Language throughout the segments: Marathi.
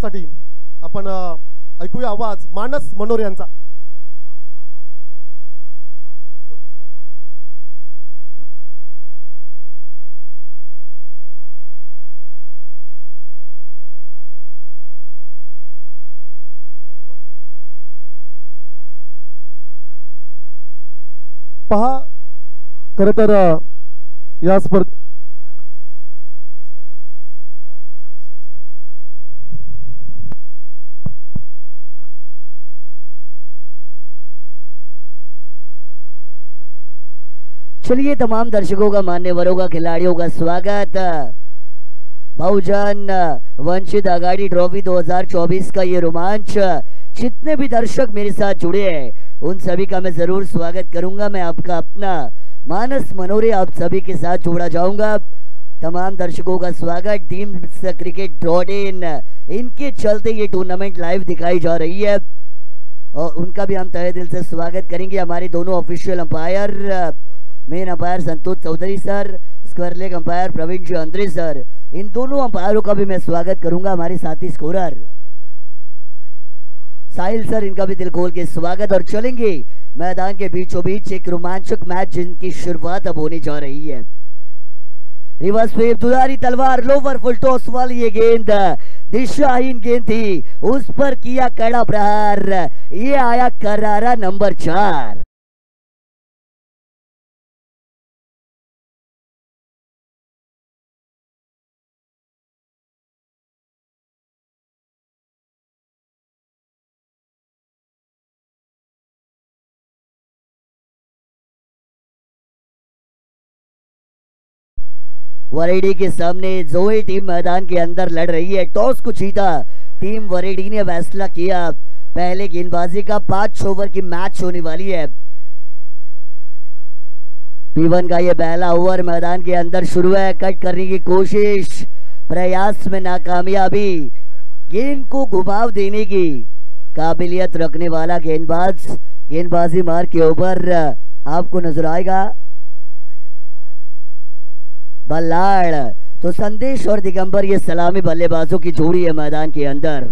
साठी आपण ऐकूया आवाज मानस मनोरे यांचा। पहा खरं तर या स्पर्धे चलिए तमाम दर्शकों का, मान्यवरों का, खिलाड़ियों का स्वागत। बहुजन वंचित आघाड़ी ट्रॉफी 2024 का ये रोमांच, जितने भी दर्शक मेरे साथ जुड़े हैं उन सभी का मैं जरूर स्वागत करूंगा। मैं आपका अपना मानस मनोरे आप सभी के साथ जोड़ा जाऊंगा। तमाम दर्शकों का स्वागत। टीम cricket.in इनके चलते ये टूर्नामेंट लाइव दिखाई जा रही है और उनका भी हम तहे दिल से स्वागत करेंगे। हमारे दोनों official umpire, main umpire Santosh Chaudhary sir, square leg umpire Praveen Chaudhary sir, इन दोनों अंपायरों का भी मैं स्वागत करूंगा। हमारे साथी स्कोरर साहिल सर, इनका भी दिल खोल के स्वागत। और चलेंगे मैदान के बीचों बीच एक रोमांचक मैच जिनकी शुरुआत अब होने जा रही है। रिवर्स स्वीप, दुधारी तलवार, लोवर फुल टॉस वाली ये गेंद दिशाहीन गेंद थी, उस पर किया कड़ा प्रहार, ये आया करारा नंबर 4। वरेडी के सामने जोए टीम मैदान के अंदर लड़ रही है। टॉस को जीता टीम वरेडी ने फैसला किया पहले गेंदबाजी का 5 ओवर की मैच होने वाली है। P1 का ये पहला ओवर मैदान के अंदर शुरू है। कट करने की कोशिश, प्रयास में नाकामयाबी। गेंद को घुमाव देने की काबिलियत रखने वाला गेंदबाज गेंदबाजी मार के ऊपर आपको नजर आएगा बल्लाड़। तो संदेश और दिगंबर ये सलामी बल्लेबाजों की जोड़ी है मैदान के अंदर।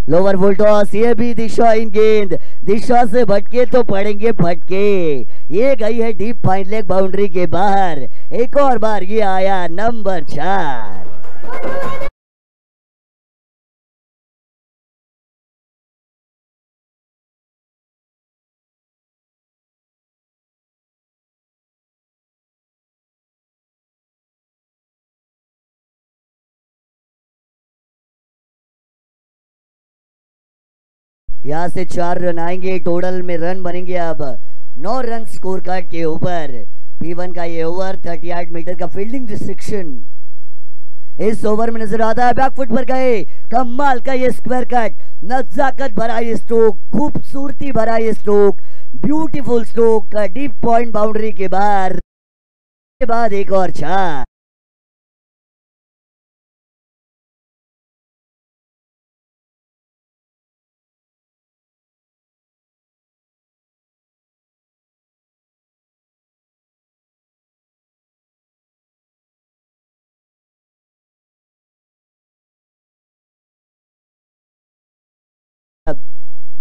लोअर फुल टॉस, ये भी दिशाहीन गेंद, दिशा से भटके तो पड़ेंगे फटके। ये गई है डीप फाइन लेग बाउंड्री के बाहर। एक और बार ये आया नंबर 4। यहां से 4 रन आएंगे, टोटल में रन बनेंगे अब 9 रन स्कोर कार्ड के ऊपर। P1 का ये ओवर 38 मीटर का फील्डिंग रिस्ट्रिक्शन इस ओवर में नजर आता है। बैकफुट पर गए, कमाल का ये स्क्वायर कट, नजाकत भरा ये स्ट्रोक, खूबसूरती भरा ये stroke, beautiful stroke, deep point boundary के बाहर, के बाद एक और 4।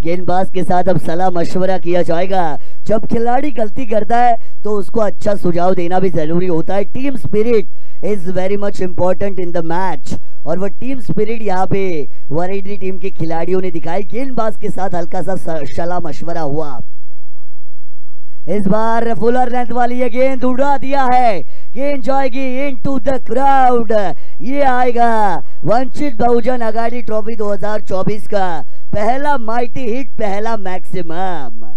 गेंदबाज के साथ अब सलाह मशवरा किया जाएगा। जब खिलाड़ी गलती करता है तो उसको अच्छा सुझाव देना भी जरूरी होता है। Team spirit is very much important in the match और वो टीम स्पिरिट यहाँ पे वरेडी टीम के खिलाड़ियों ने दिखाई। गेंदबाज के साथ हल्का सा सलाह मशवरा हुआ। इस बार फुलर लेंथ वाली ये गेंद उड़ा दिया है, गेंद जाएगी इनटू द क्राउड। ये आएगा वंचित बहुजन आघाड़ी ट्रॉफी 2024 का पहला माइटी हिट, पहला मैक्सिमम।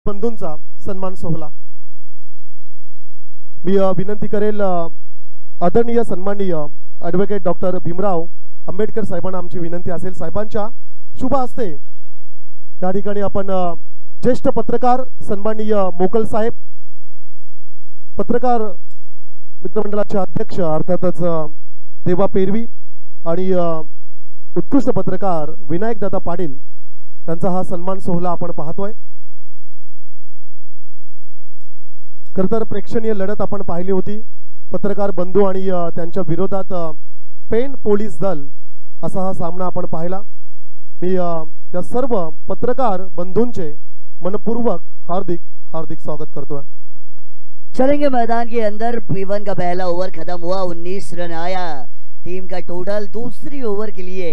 बंधूंचा सन्मान सोहळा मी विनंती करेल आदरणीय सन्माननीय ॲडव्होकेट डॉक्टर भीमराव आंबेडकर साहेबांना आमची विनंती असेल साहेबांच्या शुभ हस्ते या ठिकाणी आपण ज्येष्ठ पत्रकार सन्माननीय मोकल साहेब, पत्रकार मित्रमंडळाचे अध्यक्ष अर्थातच देवा पेरवी आणि उत्कृष्ट पत्रकार विनायक दादा पाटील यांचा हा सन्मान सोहळा आपण पाहतोय। खरं तर प्रेक्षणीय लढत आपण पाहिली होती। पत्रकार बंधू आणि त्यांच्या विरोधात पेन पोलीस दल असा हा सामना आपण पाहिला। मी या सर्व पत्रकार बंधूंचे मनपूर्वक हार्दिक हार्दिक स्वागत करतो। चलेंगे मैदान के अंदर। P1 का पहला ओवर खत्म हुआ, 19 रन आया टीम का टोटल। दूसरी ओवर के लिए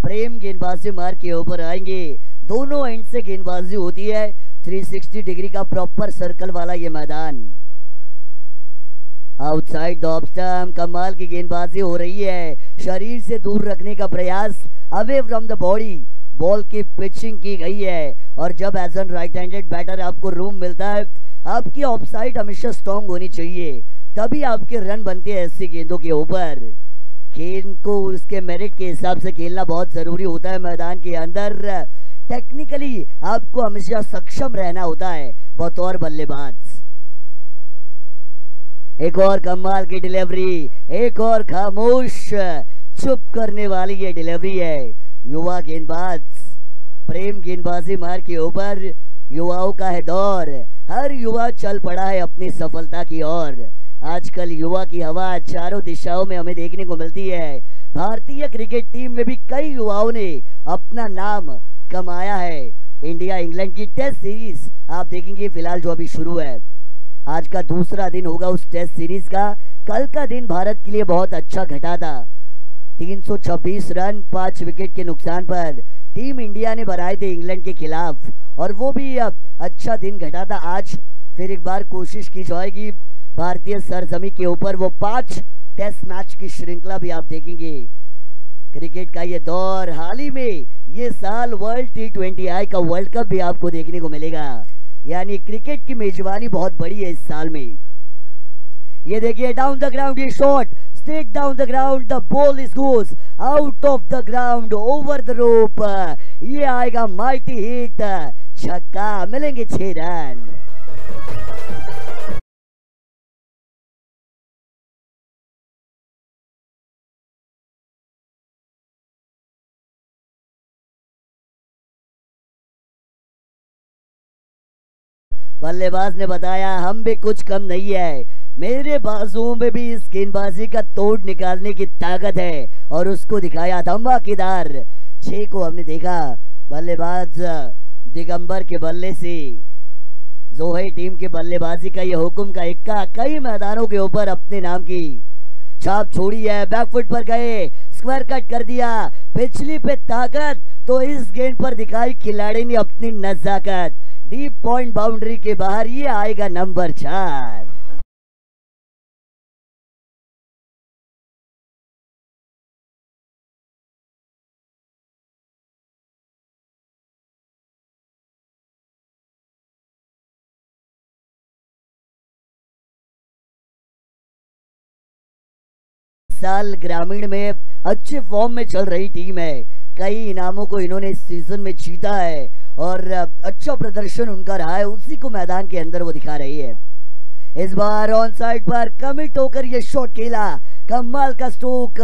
प्रेम गेंदबाजी मार के ऊपर आएंगे। दोनों एंड से गेंदबाजी होती है, 360 डिग्री का प्रॉपर सर्कल वाला ये मैदान। आउटसाइड द ऑफ स्टंप कमाल की गेंदबाजी हो रही है, शरीर से दूर रखने का प्रयास, away from the body ball की पिचिंग की गई है। और जब as a right handed batter आपको रूम मिलता है, आपकी ऑफ साइड हमेशा स्ट्रॉन्ग होनी चाहिए, तभी आपके रन बनते हैं ऐसी गेंदों के ऊपर। गेंद को उसके मेरिट के हिसाब से खेलना बहुत जरूरी होता है मैदान के अंदर। टेक्निकली आपको हमेशा सक्षम रहना होता है बतौर बल्लेबाज। एक और कमाल की डिलीवरी, एक और खामोश चुप करने वाली ये डिलीवरी है। युवा गेंदबाज प्रेम गेंदबाजी मार के ऊपर, युवाओं का है दौर, हर युवा चल पड़ा है अपनी सफलता की ओर। आजकल युवा की हवा चारों दिशाओं में हमें देखने को मिलती है। भारतीय क्रिकेट टीम में भी कई युवाओं ने अपना नाम कमाया है। इंडिया इंग्लैंड की टेस्ट सीरीज आप देखेंगे फिलहाल जो अभी शुरू है, आज का दूसरा दिन होगा उस टेस्ट सीरीज का। कल का दिन भारत के लिए बहुत अच्छा घटा था, 326 रन 5 विकेट के नुकसान पर टीम इंडिया ने बनाए थे इंग्लैंड के खिलाफ, और वो भी अच्छा दिन घटा था। आज फिर एक बार कोशिश की जाएगी भारतीय सरजमी के ऊपर, वो 5 टेस्ट मैच की श्रृंखला भी आप देखेंगे। क्रिकेट का ये दौर, हाल ही में ये साल वर्ल्ड T20I का वर्ल्ड कप भी आपको देखने को मिलेगा, यानी क्रिकेट की मेजबानी बहुत बड़ी है इस साल में। ये देखिए डाउन द ग्राउंड, ये shot straight down the ground, the ball is goes out of the ground over the rope. ये आएगा माइटी हिट, छक्का, मिलेंगे 6 रन। बल्लेबाज ने बताया हम भी कुछ कम नहीं है, मेरे बाजुओं में भी इस गेंदबाजी का तोड़ निकालने की ताकत है, और उसको दिखाया धमाकेदार 6 को हमने देखा। बल्लेबाज दिगंबर के बल्ले से जोहई टीम के बल्लेबाजी का ये हुक्म का इक्का कई मैदानों के ऊपर अपने नाम की छाप छोड़ी है। बैकफुट पर गए, स्क्वायर कट कर दिया, पिछली पे ताकत, तो इस गेंद पर दिखाई खिलाड़ी ने अपनी नजाकत। डीप पॉइंट बाउंड्री के बाहर, ये आएगा नंबर 4। साल ग्रामीण में अच्छे फॉर्म में चल रही टीम है, कई इनामों को इन्होंने इस सीजन में जीता है, और अच्छा प्रदर्शन उनका रहा है, उसी को मैदान के अंदर वो दिखा रही है। इस बार ऑन साइड पर कमिट होकर ये शॉट खेला, कमाल का स्ट्रोक,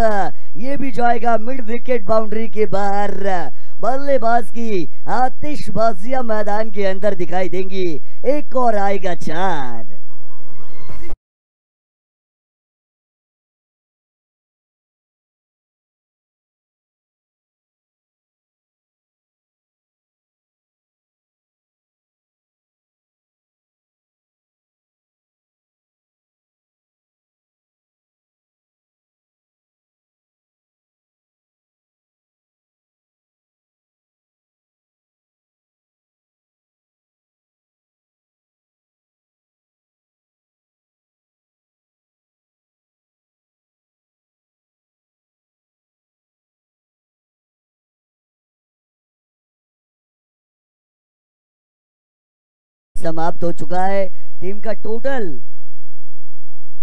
ये भी जाएगा मिड विकेट बाउंड्री के बाहर। बल्लेबाज की आतिशबाजियां मैदान के अंदर दिखाई देंगी, एक और आएगा 4। समाप्त हो चुका है। टीम का टोटल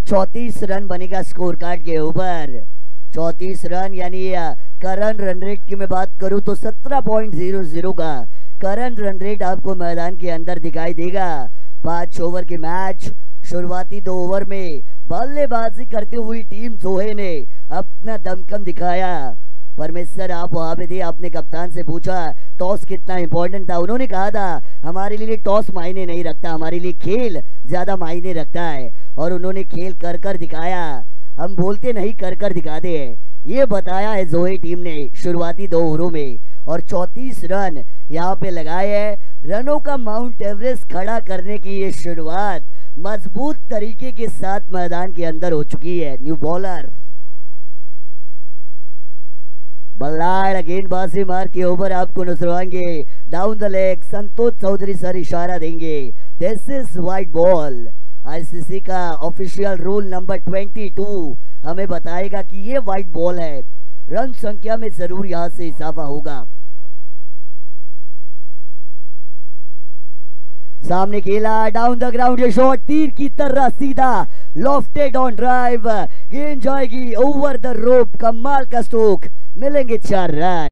34 रन बनेगा स्कोर कार्ड के ऊपर। 34 रन यानी करंट रन रेट की मैं बात करूं तो 17.00 का करंट रन रेट आपको मैदान के अंदर दिखाई देगा। 5 ओवर के मैच, शुरुआती 2 ओवर में बल्लेबाजी करती हुई टीम जोहे ने अपना दमखम दिखाया। परमेश्वर आप वहां पे थे, आपने कप्तान से पूछा टॉस कितना इंपॉर्टेंट था, उन्होंने कहा था हमारे लिए टॉस मायने नहीं रखता, हमारे लिए खेल ज्यादा मायने रखता है। और उन्होंने खेल कर कर दिखाया। हम बोलते नहीं, कर कर दिखाते हैं, ये बताया है जोहे टीम ने शुरुआती 2 ओवरों में। और 34 रन यहाँ पे लगाए हैं। रनों का माउंट एवरेस्ट खड़ा करने की ये शुरुआत मजबूत तरीके के साथ मैदान के अंदर हो चुकी है। न्यू बॉलर बल्लाड़ गेंदबाजी मार के ओवर आपको नजरवाएंगे down the leg. Santosh Chaudhary sir इशारा देंगे, this is wide ball. ICC का ऑफिशियल रूल नंबर 22 हमें बताएगा कि ये वाइड बॉल है। रन संख्या में जरूर यहां से इजाफा होगा। सामने खेला डाउन द ग्राउंड, ये शॉट तीर की तरह सीधा लॉफ्टेड ऑन ड्राइव, गेंद जाएगी ओवर द रोप। कमाल का स्ट्रोक, मिलेंगे 4 रन।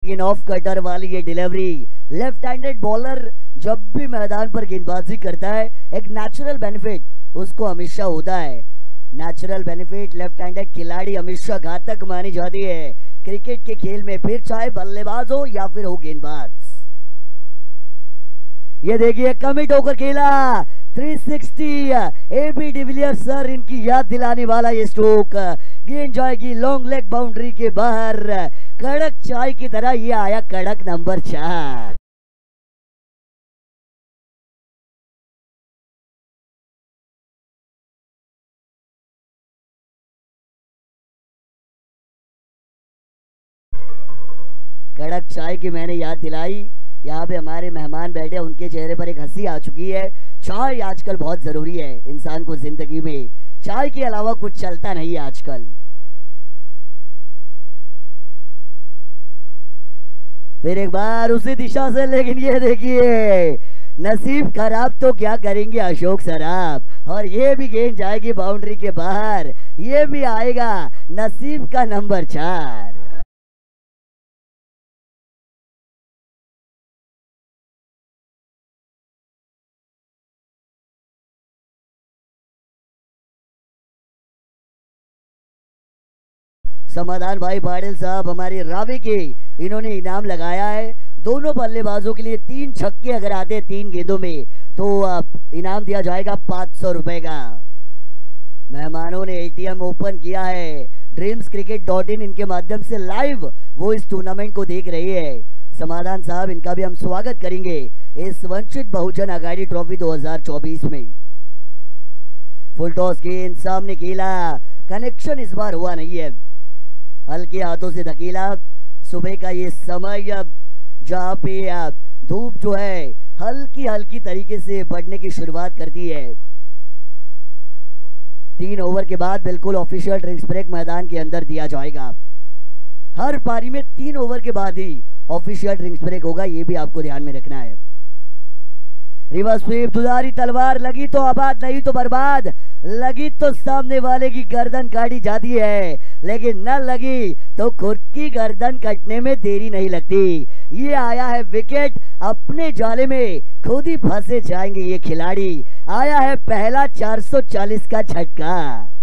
लेकिन ऑफ कटर वाली ये डिलीवरी, लेफ्ट हैंडेड बॉलर जब भी मैदान पर गेंदबाजी करता है एक नेचुरल बेनिफिट उसको हमेशा होता है। नेचुरल बेनिफिट लेफ्ट हैंडेड खिलाड़ी हमेशा घातक मानी जाती है क्रिकेट के खेल में, फिर चाहे बल्लेबाज हो या फिर हो गेंदबाज। ये देखिए कमिट होकर खेला 360, एबी डिविलियर्स सर इनकी याद दिलाने वाला ये स्ट्रोक, गेंद जाएगी लॉन्ग लेग बाउंड्री के बाहर। कड़क चाय की तरह ये आया कड़क नंबर 4। कड़क चाय की मैंने याद दिलाई। यहाँ पे हमारे मेहमान बैठे, उनके चेहरे पर एक हंसी आ चुकी है। चाय आजकल बहुत जरूरी है इंसान को जिंदगी में, चाय के अलावा कुछ चलता नहीं है आजकल। फिर एक बार उसी दिशा से, लेकिन ये देखिए नसीब खराब तो क्या करेंगे अशोक सराफ, और ये भी गेंद जाएगी बाउंड्री के बाहर। ये भी आएगा नसीब का नंबर 4। समाधान भाई पाटिल साहब हमारे रावी के, इन्होंने इनाम लगाया है दोनों बल्लेबाजों के लिए। 3 छक्के अगर आते 3 गेंदों में तो इनाम दिया जाएगा 500 रुपए का। मेहमानों ने एटीएम ओपन किया है, dreamscricket.in इनके माध्यम से लाइव वो इस टूर्नामेंट को देख रही है। समाधान साहब इनका भी हम स्वागत करेंगे इस वंचित बहुजन अघाड़ी ट्रॉफी 2024 में। फुल टॉस गेंद सामने खेला, कनेक्शन इस बार हुआ नहीं है, हल्के हाथों से धकेला। सुबह का ये समय जहाँ पे धूप जो है हल्की हल्की तरीके से बढ़ने की शुरुआत करती है। 3 ओवर के बाद बिल्कुल ऑफिशियल ड्रिंक्स ब्रेक मैदान के अंदर दिया जाएगा। हर पारी में 3 ओवर के बाद ही ऑफिशियल ड्रिंक्स ब्रेक होगा, ये भी आपको ध्यान में रखना है। रिवर्स स्वीप, दुधारी तलवार, लगी तो आबाद नहीं तो बर्बाद, लगी तो सामने वाले की गर्दन काटी जाती है, लेकिन न लगी तो खुद की गर्दन कटने में देरी नहीं लगती। ये आया है विकेट, अपने जाले में खुद ही फंसे जाएंगे ये खिलाड़ी। आया है पहला 440 का झटका।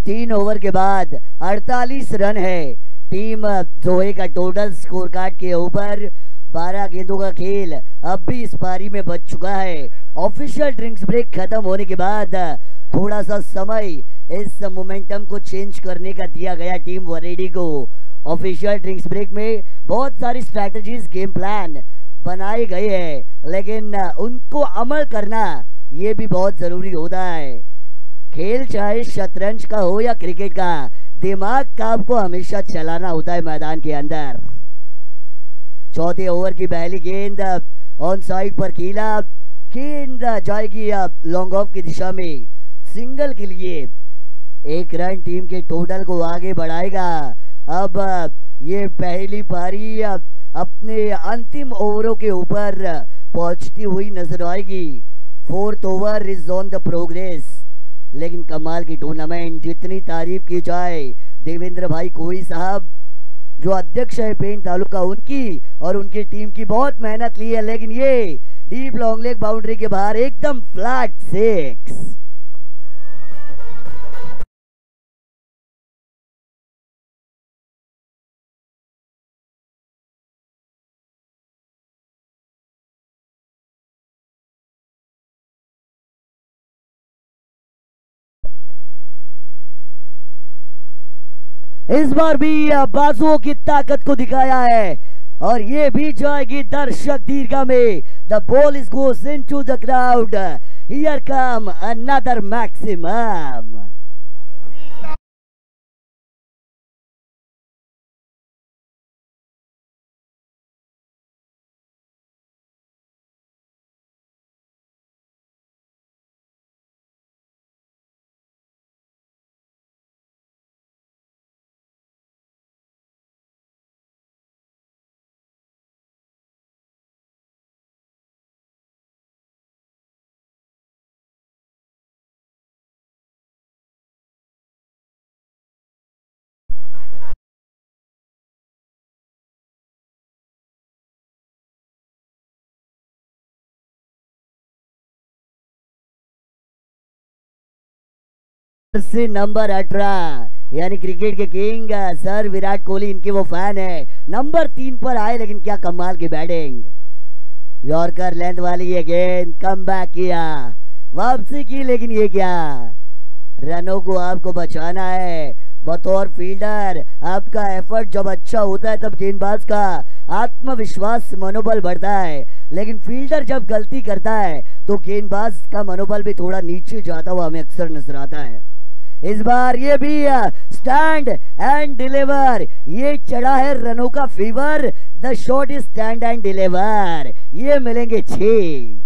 3 ओवर के बाद 48 रन है। टीम जोहे का टोटल स्कोर कार्ड के ऊपर 12 गेंदों का खेल अब भी इस पारी में बच चुका है। ऑफिशियल ड्रिंक्स ब्रेक खत्म होने के बाद थोड़ा सा समय इस मोमेंटम को चेंज करने का दिया गया टीम वरेडी को। ऑफिशियल ड्रिंक्स ब्रेक में बहुत सारी स्ट्रैटेजीज, गेम प्लान बनाए गए हैं, लेकिन उनको अमल करना ये भी बहुत जरूरी होता है। खेल चाहे शतरंज का हो या क्रिकेट का, दिमाग का आपको हमेशा चलाना होता है मैदान के अंदर। चौथे ओवर की पहली गेंद ऑन साइड पर कीला, गेंद जाएगी लॉन्ग ऑफ की दिशा में, सिंगल के लिए 1 रन टीम के टोटल को आगे बढ़ाएगा। अब ये पहली पारी अपने अंतिम ओवरों के ऊपर पहुंचती हुई नजर आएगी। 4th over is on the progress. लेकिन कमाल की टूर्नामेंट, जितनी तारीफ की जाए देवेंद्र भाई कोई साहब जो अध्यक्ष है पेंट तालुका, उनकी और उनकी टीम की बहुत मेहनत ली है, लेकिन ये डीप लॉन्ग लेग बाउंड्री के बाहर एकदम फ्लैट 6। इस बार भी बाजुओं की ताकत को दिखाया है और ये भी जाएगी दर्शक दीर्घा में। The ball is goes into the crowd, here come another maximum. Say number 18 यानी क्रिकेट के किंग सर विराट कोहली, इनके वो फैन है। नंबर 3 पर आए, लेकिन क्या कमाल की बैटिंग, यॉर्कर लेंथ वाली ये गेंद, कम बैक किया, वापसी की, लेकिन ये क्या, रनों को आपको बचाना है। बतौर फील्डर आपका एफर्ट जब अच्छा होता है तब गेंदबाज का आत्मविश्वास, मनोबल बढ़ता है, लेकिन फील्डर जब गलती करता है तो गेंदबाज का मनोबल भी थोड़ा नीचे जाता हुआ हमें अक्सर नजर आता है। इस बार ये भी स्टैंड एंड डिलीवर, ये चढ़ा है रनों का fever. The shot is stand end deliver, ये मिलेंगे 6।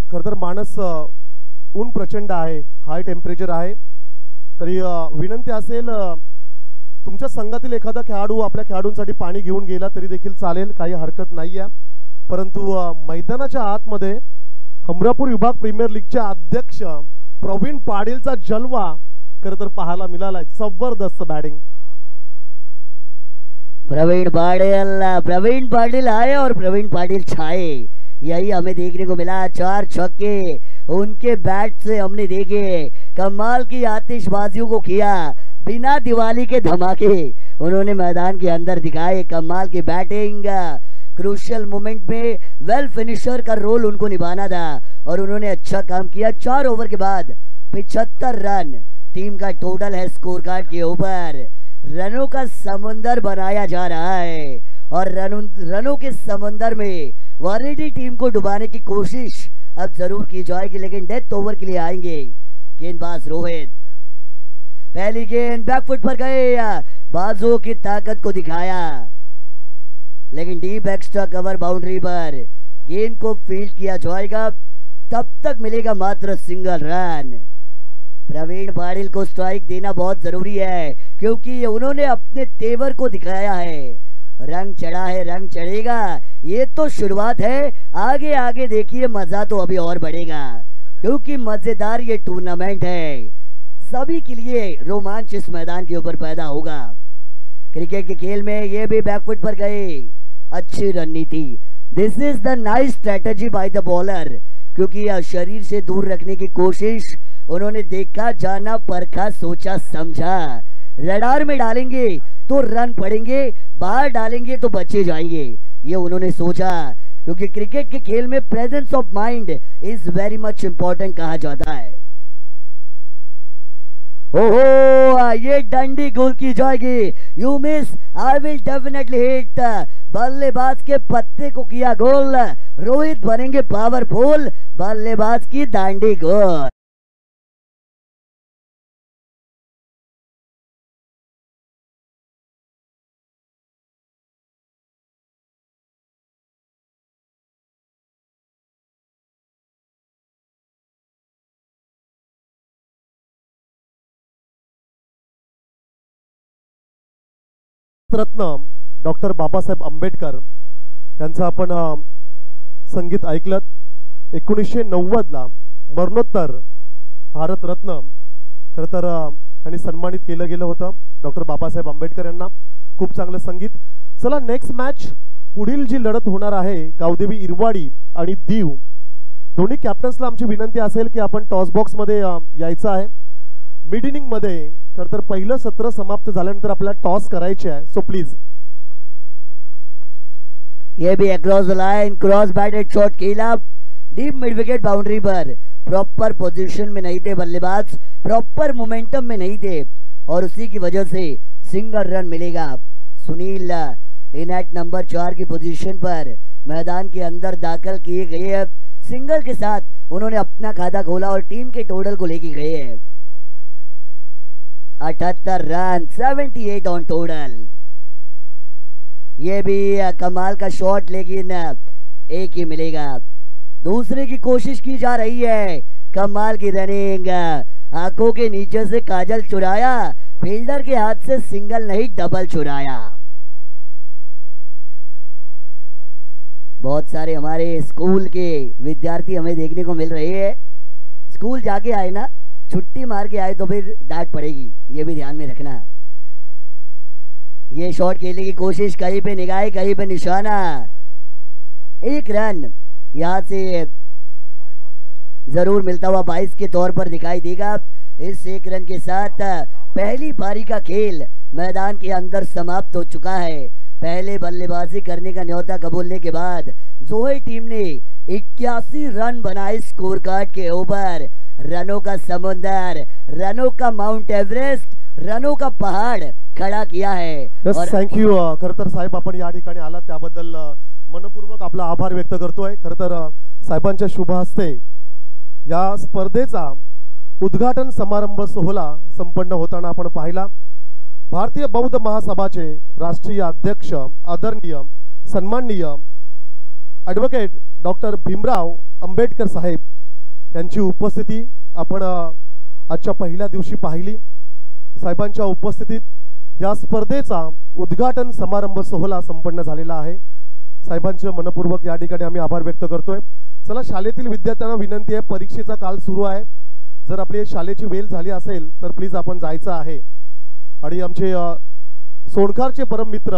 खरं तर मानस ऊन प्रचंड आहे, हाय टेम्परेचर आहे, तरी विनंती असेल तुमच्या संघातील एखादा खेळाडू आपल्या खेळाडूंसाठी पाणी घेऊन गेला तरी देखील चालेल, काही हरकत नाहीये। परंतु मैदानाच्या आतमध्ये हमरापूर विभाग प्रीमियर लीगचे अध्यक्ष प्रवीण पाटीलचा जलवा खरं तर पाहायला मिळाला। जबरदस्त बैटिंग, प्रवीण पाटिल आए और प्रवीण पाटिल छाए, यही हमें देखने को मिला। 4 छक्के उनके बैट से हमने देखे, कमाल की आतिशबाजियों को किया, बिना दिवाली के धमाके उन्होंने मैदान के अंदर दिखाए। कमाल की बैटिंग, क्रूशियल मोमेंट में वेल फिनिशर का रोल उनको निभाना था और उन्होंने अच्छा काम किया। 4 ओवर के बाद 75 रन टीम का टोटल है स्कोर कार्ड के ऊपर। रनों का समंदर बनाया जा रहा है और रनों के समंदर में वरेडी टीम को डुबाने की कोशिश अब जरूर की जाएगी, लेकिन डेथ ओवर के लिए आएंगे गेंदबाज रोहित। पहली गेंद बैकफुट पर गए, बाजू की ताकत को दिखाया, लेकिन डीप एक्स्ट्रा कवर बाउंड्री पर गेंद को फील्ड किया जाएगा, तब तक मिलेगा मात्र सिंगल रन। प्रवीण पाटिल को स्ट्राइक देना बहुत जरूरी है, क्योंकि उन्होंने अपने तेवर को दिखाया है। रंग चढ़ा है, रंग चढ़ेगा, ये तो शुरुआत है, आगे आगे देखिए मजा तो अभी और बढ़ेगा, क्योंकि मजेदार ये टूर्नामेंट है, सभी के लिए रोमांच इस मैदान के ऊपर पैदा होगा। क्रिकेट के खेल में ये भी बैकफुट पर गए, अच्छी रणनीति, this is the nice strategy by the bowler, क्योंकि शरीर से दूर रखने की कोशिश उन्होंने, देखा जाना परखा सोचा समझा, रडार में डालेंगे तो रन पड़ेंगे, बाहर डालेंगे तो बचे जाएंगे, ये उन्होंने सोचा, क्योंकि क्रिकेट के खेल में presence of mind is very much important कहा जाता है। ओहो, ये डंडी गोल की जाएगी, you miss I will definitely hit, बल्लेबाज के पत्ते को किया गोल, रोहित बनेंगे पावरफुल, बल्लेबाज की दांडी गोल। रत्न डॉक्टर बाबासाहेब आंबेडकर यांचं आपण संगीत ऐकलं। 1990 ला मरणोत्तर भारतरत्न खरं तर यांनी सन्मानित केलं गेलं होतं डॉक्टर बाबासाहेब आंबेडकर यांना। खूप चांगलं संगीत। चला नेक्स्ट मॅच, पुढील जी लढत होणार आहे गावदेवी इरवाडी आणि दीव, दोन्ही कॅप्टन्सला आमची विनंती असेल की आपण टॉस बॉक्स मध्ये यायचं आहे। मिड इनिंग मध्ये खरं तर पहिलं सत्र समाप्त झाल्यानंतर आपल्याला टॉस करायचे आहे, सो प्लीज। ये भी across the line, cross batted shot खेला, डीप मिड विकेट बाउंड्री पर, प्रॉपर पोजीशन में नहीं थे बल्लेबाज, प्रॉपर मोमेंटम में नहीं थे, और उसी की वजह से सिंगल रन मिलेगा। सुनील इन एट नंबर 4 की पोजीशन पर मैदान के अंदर दाखिल किए गए हैं, सिंगल के साथ उन्होंने अपना खाता खोला और टीम के टोटल को लेके गए हैं 78 रन, 78 ऑन टोटल। ये भी कमाल का शॉट, लेकिन एक ही मिलेगा। दूसरे की कोशिश की जा रही है, कमाल की रनिंग, आंखों के नीचे से काजल चुराया, फील्डर के हाथ से सिंगल नहीं डबल चुराया। बहुत सारे हमारे स्कूल के विद्यार्थी हमें देखने को मिल रहे हैं। स्कूल जाके आए ना, छुट्टी मार के आए तो फिर डांट पड़ेगी, ये भी ध्यान में रखना। ये शॉट खेलने की कोशिश, कहीं पे निगाह कहीं पे निशाना, एक रन यहां से जरूर मिलता हुआ 22 के तौर पर दिखाई देगा। इस एक रन के साथ पहली पारी का खेल मैदान के अंदर समाप्त हो चुका है। पहले बल्लेबाजी करने का न्योता कबूलने के बाद जोहे टीम ने 81 रन बनाए स्कोर कार्ड के ऊपर। रनों का समुंदर, रनों का माउंट एवरेस्ट, रनों का पहाड़ खड़ा किया है। और थैंक यू खरं तर साहेब, आपण या ठिकाणी आलात त्याबद्दल मनपूर्वक आपला आभार व्यक्त करतोय। खरं तर साहेबांच्या शुभ हस्ते या स्पर्धेचा उद्घाटन समारंभ सोहळा संपन्न होताना आपण पाहिला। भारतीय बौद्ध महासभाचे राष्ट्रीय अध्यक्ष आदरणीय सन्माननीय ॲडव्होकेट डॉक्टर भीमराव आंबेडकर साहेब यांची उपस्थिती आपण आजच्या पहिल्या दिवशी पाहिली। साहेबांच्या उपस्थितीत या स्पर्धेचा उद्घाटन समारंभ सोहळा संपन्न झालेला आहे। साहेबांचे मनपूर्वक या ठिकाणी आम्ही आभार व्यक्त करतोय। चला, शाळेतील विद्यार्थ्यांना विनंती आहे, परीक्षेचा काल सुरू आहे, जर आपली शाळेची वेळ झाली असेल तर प्लीज आपण जायचं आहे। आणि आमचे सोनखारचे परम मित्र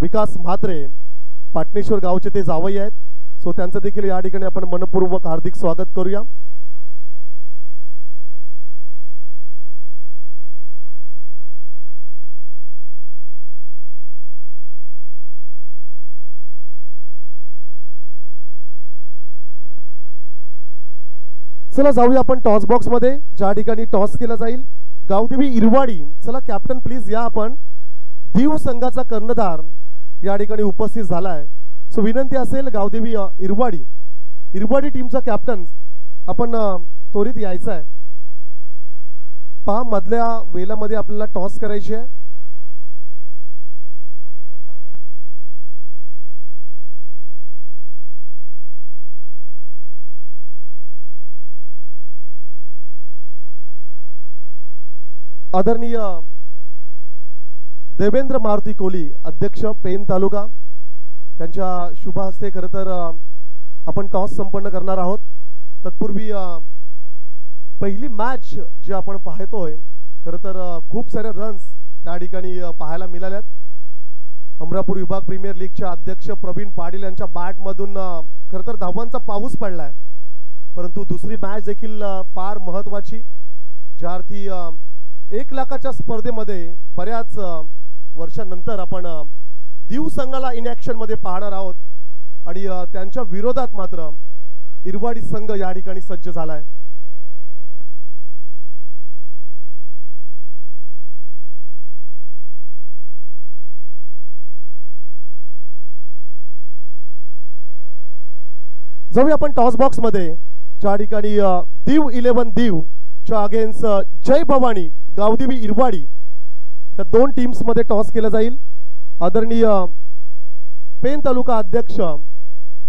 विकास म्हात्रे पाटणेश्वर गावचे ते जावई आहेत, सो त्यांचं देखील या ठिकाणी आपण मनपूर्वक हार्दिक स्वागत करूया। चला जाऊया आपण टॉस बॉक्स मध्ये, ज्या ठिकाणी टॉस केला जाईल। गावदेवी इरवाडी, चला कॅप्टन प्लीज या। आपण दीव संघाचा कर्णधार या ठिकाणी उपस्थित झालाय, सो विनंती असेल गावदेवी इरवाडी टीमचा कॅप्टन आपण त्वरित यायचा आहे। पहा मधल्या वेलामध्ये आपल्याला टॉस करायची आहे. आदरणीय देवेंद्र मारुती कोहली अध्यक्ष पेन तालुका यांच्या शुभ हस्ते खरं तर आपण टॉस संपन्न करणार आहोत. तत्पूर्वी पहिली मॅच जी आपण पाहतोय खरं तर खूप सारे रन्स त्या ठिकाणी पाहायला मिळाल्यात. अमरापूर विभाग प्रीमियर लीगच्या अध्यक्ष प्रवीण पाटील यांच्या बॅटमधून खरं तर धावांचा पाऊस पडलाय. परंतु दुसरी मॅच देखील फार महत्त्वाची, ज्या अर्थी 1 लाखाच्या स्पर्धेमध्ये बऱ्याच वर्षानंतर आपण दीव संघाला इन ॲक्शन मध्ये पाहणार आहोत आणि त्यांच्या विरोधात मात्र इरवाडी संघ या ठिकाणी सज्ज झालाय. जाऊया आपण टॉस बॉक्स मध्ये, ज्या ठिकाणी दीव 11 दीव च्या अगेन्स्ट जय भवानी गावदेवी इरवाडी या 2 टीम्स मध्ये टॉस केला जाईल. आदरणीय पेन तालुका अध्यक्ष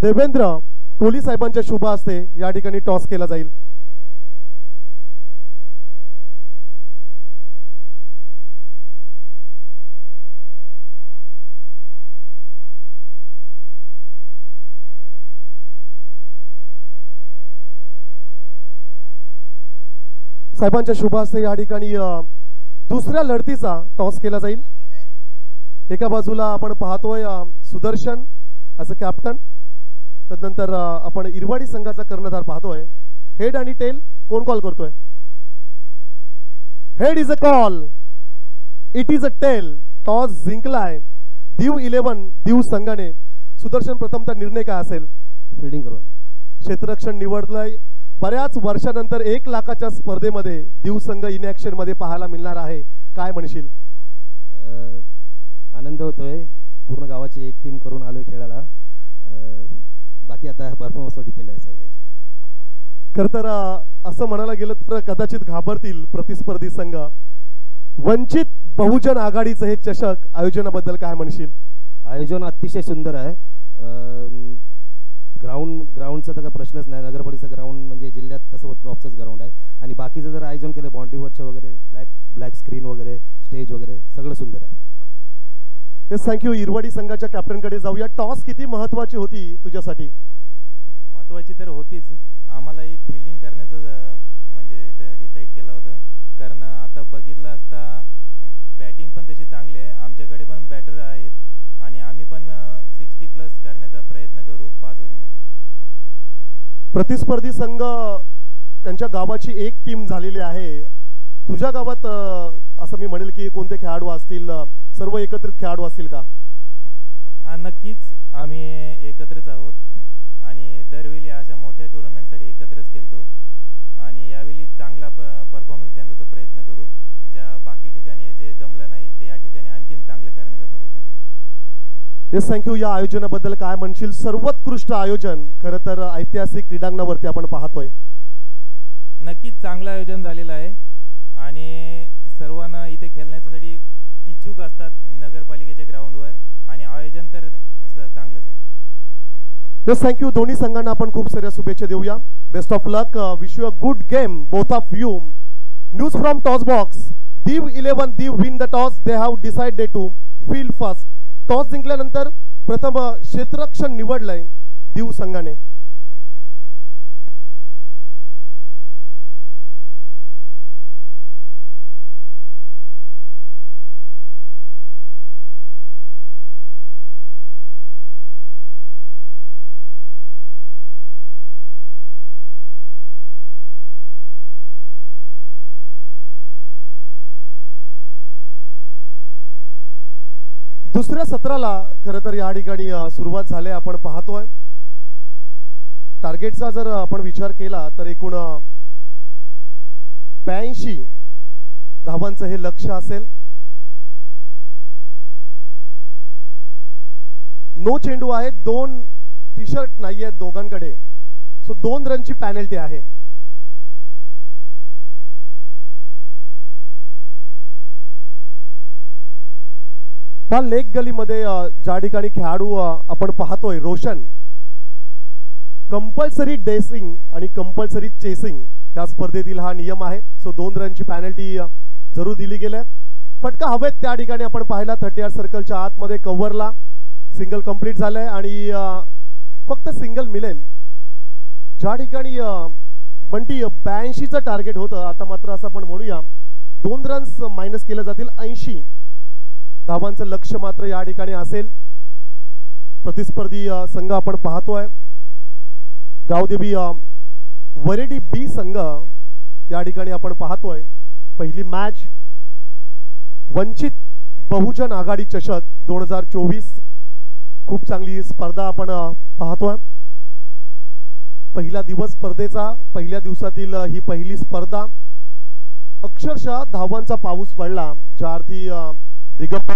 देवेंद्र कोहली साहेबांच्या शुभ हस्ते या ठिकाणी टॉस केला जाईल. साहेबांच्या शुभ हस्ते या ठिकाणी दुसऱ्या लढतीचा टॉस केला जाईल. एका बाजूला आपण पाहतोय सुदर्शन ॲज अ कॅप्टन, तदनंतर आपण इरवाडी संघाचा कर्णधार पाहतोय. हेड आणि टेल कोण कॉल करतोय? Head is a call, it is a tail. Toss जिंकलाय दीव 11 दीव संघाने. सुदर्शन प्रथमतः निर्णय काय असेल? फिल्डिंग करून क्षेत्ररक्षण निवडलंय. बऱ्याच वर्षानंतर 1 लाखाच्या स्पर्धेमध्ये दीव संघ इन ॲक्शन मध्ये पाहायला मिळणार आहे. काय म्हणशील? आनंद होतोय. पूर्ण गावाची एक टीम करून आलोय खेळायला. बाकी आता परफॉर्मन्सवर डिपेंड आहे सगळ्यांच्या. खरं तर असं म्हणायला गेलं तर कदाचित घाबरतील प्रतिस्पर्धी संघ. वंचित बहुजन आघाडीचं हे चषक आयोजनाबद्दल काय म्हणशील? आयोजन अतिशय सुंदर आहे. ग्राउंडचा तर काही प्रश्नच नाही. नगरपालिकेचं ग्राउंड म्हणजे जिल्ह्यात तसं टॉपचंच ग्राउंड आहे. आणि बाकीचं जर आयोजन केलं बाउंड्रीवरचं वगैरे ब्लॅक स्क्रीन वगैरे स्टेज वगैरे सगळं सुंदर आहे. Yes, thank you. इरवाडी संघाच्या कॅप्टनकडे जाऊया. टॉस किती महत्त्वाची होती तुझ्यासाठी? महत्त्वाची तर होतीच. आम्हालाही फिल्डिंग करण्याचं म्हणजे डिसाईड केलं होतं, कारण आता बघितलं असता बॅटिंग पण तशी चांगली आहे. आमच्याकडे पण बॅटर आहेत आणि आम्ही पण 60+ करण्याचा प्रयत्न करू 5 ओव्हरमध्ये. प्रतिस्पर्धी संघ त्यांच्या गावाची एक टीम झालेली आहे. तुझ्या गावात असं मी म्हणेल की कोणते खेळाडू असतील, सर्व एकत्रित खेळाडू असतील का? हां, नक्कीच आम्ही एकत्रच आहोत आणि दरवेळी अशा मोठ्या टुर्नामेंटसाठी एकत्रच खेळतो आणि यावेळी चांगला परफॉर्मन्स देण्याचा प्रयत्न करू. ज्या बाकी ठिकाणी जे जमलं नाही ते या ठिकाणी आणखीन चांगलं करण्याचा प्रयत्न करू. Yes, thank you. या आयोजनाबद्दल काय म्हणशील? सर्वोत्कृष्ट आयोजन खरं तर ऐतिहासिक क्रीडांगणावरती आपण पाहतोय. नक्कीच चांगलं आयोजन झालेलं आहे आणि सर्वांना इथे खेळण्यासाठी इच्छुक असतात नगरपालिकेच्या ग्राउंडवर आणि आयोजन तर चांगलंच आहे. Yes, thank you. दोन्ही संघांना आपण खूप साऱ्या शुभेच्छा देऊया. Best of luck. Wish you a good game both of you. News from toss box. Diu 11 Diu win the toss. They have decided to field first. Toss जिंकल्यानंतर प्रथम क्षेत्ररक्षण निवडलंय दीव संघाने. दुसऱ्या सत्राला खरं तर या ठिकाणी सुरुवात झाली आपण पाहतोय. टार्गेटचा जर आपण विचार केला तर एकूण 82 धावांचं हे लक्ष्य असेल. नो चेंडू आहे, 2 टी-शर्ट नाही आहेत दोघांकडे, सो 2 रनची पॅनल्टी आहे. त्या लेग गलीमध्ये ज्या ठिकाणी खेळाडू आपण पाहतोय रोशन कंपल्सरी डेसिंग आणि कंपल्सरी चेसिंग या स्पर्धेतील हा नियम आहे. सो 2 रनची पॅनल्टी जरूर दिली गेली. फटका हवेत त्या ठिकाणी आपण पाहिला 30 सर्कलच्या आतमध्ये कव्हरला सिंगल कंप्लीट झालंय आणि फक्त सिंगल मिळेल. ज्या ठिकाणी बंटी 82चं टार्गेट होतं आता मात्र असं आपण म्हणूया 2 रन्स मायनस केले जातील. 80 धावांचं लक्ष मात्र या ठिकाणी असेल. प्रतिस्पर्धी संघ आपण पाहतोय गावदेवी वरेडी बी संघ या ठिकाणी आपण पाहतोय. पहिली मॅच वंचित बहुजन आघाडी चषक 2024 खूप चांगली स्पर्धा आपण पाहतोय. पहिला दिवस स्पर्धेचा पहिल्या दिवसातील ही पहिली स्पर्धा अक्षरशः धावांचा पाऊस पडला ज्या अर्थी दिगंबर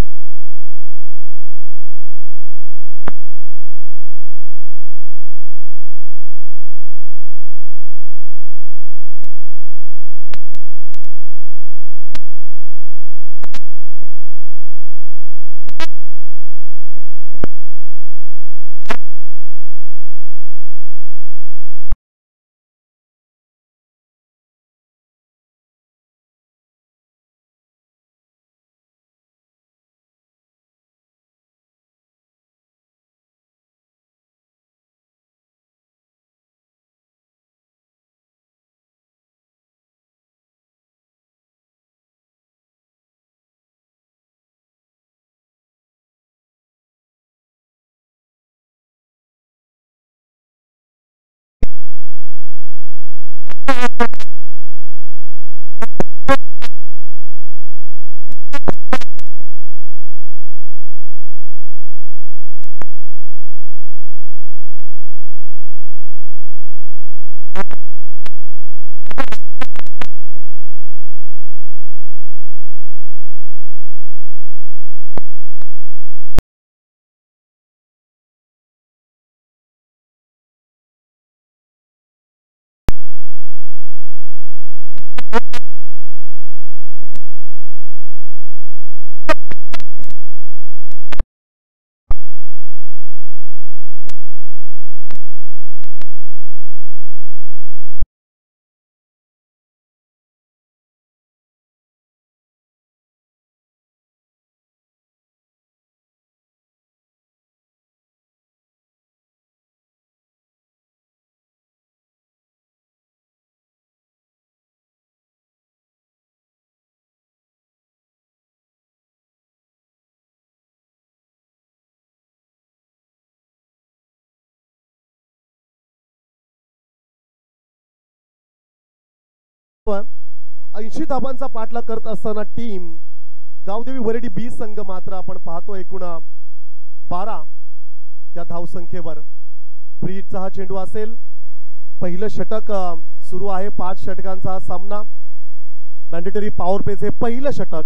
ऐंशी धावांचा पाठलाग करत असताना टीम गावदेवी वरेडी बी संघ मात्र आपण पाहतो एकूण 12 या धावसंख्येवर. फ्रीजचा हा चेंडू असेल. पहिलं षटक सुरू आहे. 5 षटकांचा हा सामना. मॅन्डेटरी पॉवर प्लेचे पहिलं षटक.